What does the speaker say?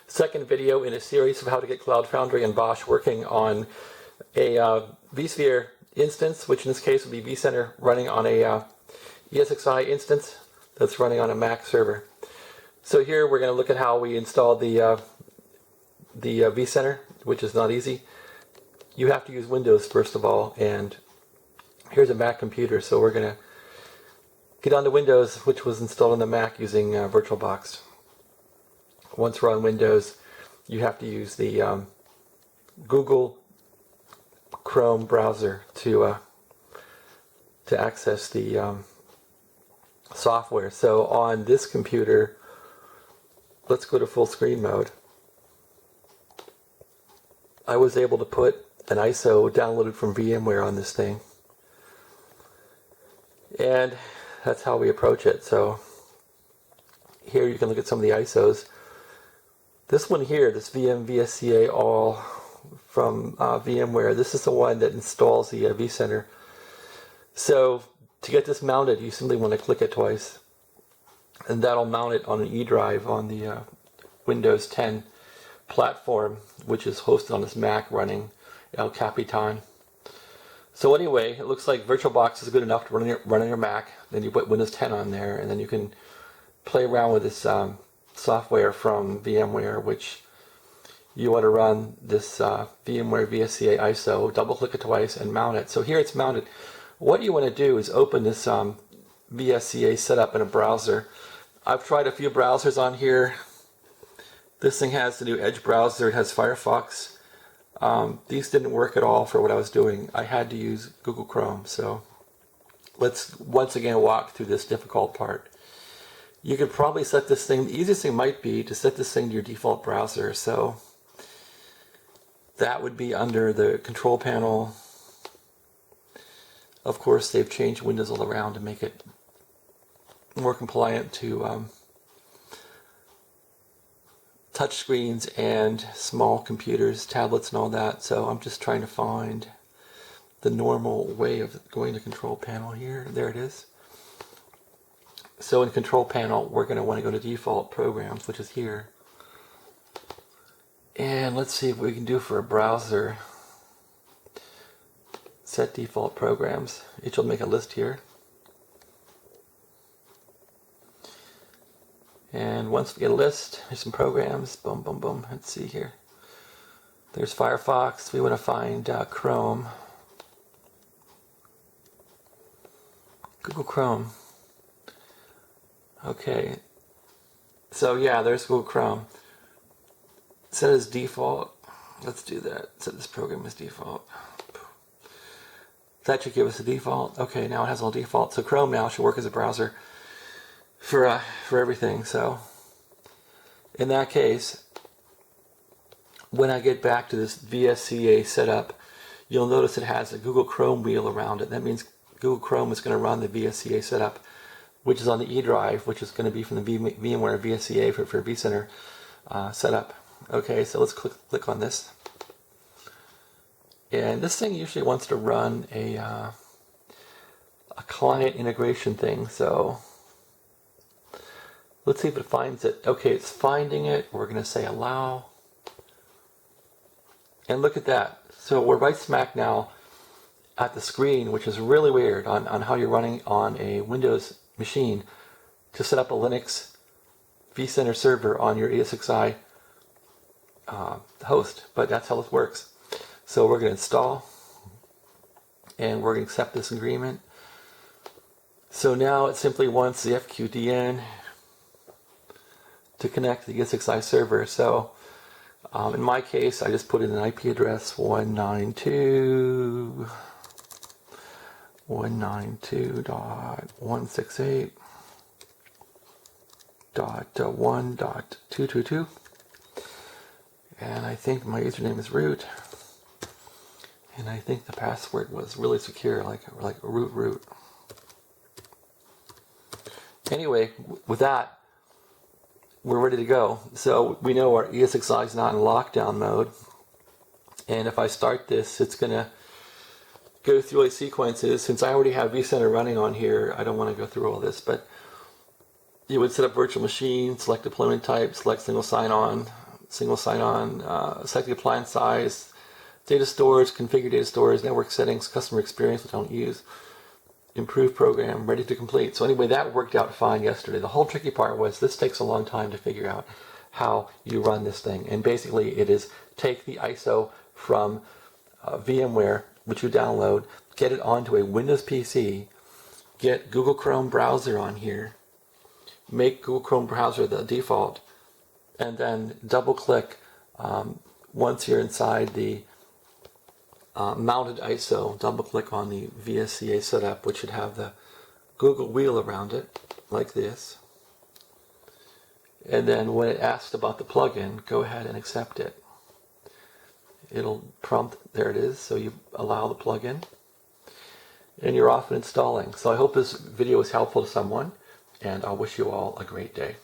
second video in a series of how to get Cloud Foundry and Bosch working on a vSphere instance, which in this case would be vCenter running on a ESXi instance that's running on a Mac server. So here we're going to look at how we install the vCenter, which is not easy. You have to use Windows first of all, and here's a Mac computer, so we're going to get onto Windows, which was installed on the Mac using VirtualBox. Once we're on Windows, you have to use the Google Chrome browser to access the software. So on this computer, let's go to full screen mode. I was able to put an ISO downloaded from VMware on this thing, and that's how we approach it. So here you can look at some of the ISOs. This one here, this vSCA all from VMware, this is the one that installs the vCenter. So to get this mounted, you simply want to click it twice, and that'll mount it on an E drive on the Windows 10 platform, which is hosted on this Mac running El Capitan. So anyway, it looks like VirtualBox is good enough to run on your Mac. Then you put Windows 10 on there, and then you can play around with this software from VMware, which you want to run this VMware vSCA ISO, double click it twice and mount it. So here it's mounted. What you want to do is open this vSCA setup in a browser. I've tried a few browsers on here. This thing has the new Edge browser, it has Firefox. These didn't work at all for what I was doing. I had to use Google Chrome. So let's once again walk through this difficult part. You could probably set this thing, the easiest thing might be to set this thing to your default browser. So that would be under the control panel. Of course, they've changed Windows all around to make it more compliant to touch screens and small computers, tablets and all that. So I'm just trying to find the normal way of going to control panel here. There it is. So in control panel, we're going to want to go to default programs, which is here. And let's see what we can do for a browser. Set default programs. It will make a list here. And once we get a list, here's some programs. Boom, boom, boom. Let's see here. There's Firefox. We want to find Chrome. Google Chrome. Okay. So yeah, there's Google Chrome. Set as default. Let's do that. Set this program as default. That should give us a default. Okay, now it has all default. So Chrome now should work as a browser for everything. So in that case, when I get back to this vSCA setup, you'll notice it has a Google Chrome wheel around it. That means Google Chrome is going to run the vSCA setup, which is on the E drive, which is going to be from the VMware vSCA for vCenter setup. Okay, so let's click on this. And this thing usually wants to run a client integration thing, so let's see if it finds it. Okay, it's finding it. We're going to say allow. And look at that. So we're right smack now at the screen, which is really weird on how you're running on a Windows machine to set up a Linux vCenter server on your ESXi host. But that's how this works. So we're going to install, and we're going to accept this agreement. So now it simply wants the FQDN to connect to the ESXi server. So in my case, I just put in an IP address 192.168.1.222, and I think my username is root. And I think the password was really secure, like root. Anyway, with that, we're ready to go. So we know our ESXi is not in lockdown mode. And if I start this, it's going to go through all these sequences. Since I already have vCenter running on here, I don't want to go through all this. But you would set up virtual machine, select deployment type, select single sign-on, single sign-on, select the appliance size, data storage, configure data storage, network settings, customer experience, which I don't use, improve program, ready to complete. So anyway, that worked out fine yesterday. The whole tricky part was this takes a long time to figure out how you run this thing. And basically it is take the ISO from VMware, which you download, get it onto a Windows PC, get Google Chrome browser on here, make Google Chrome browser the default, and then double click once you're inside the mounted ISO, double click on the vSCA setup, which should have the Google wheel around it, like this. And then when it asks about the plugin, go ahead and accept it. It'll prompt, there it is, so you allow the plugin. And you're off and installing. So I hope this video was helpful to someone, and I wish you all a great day.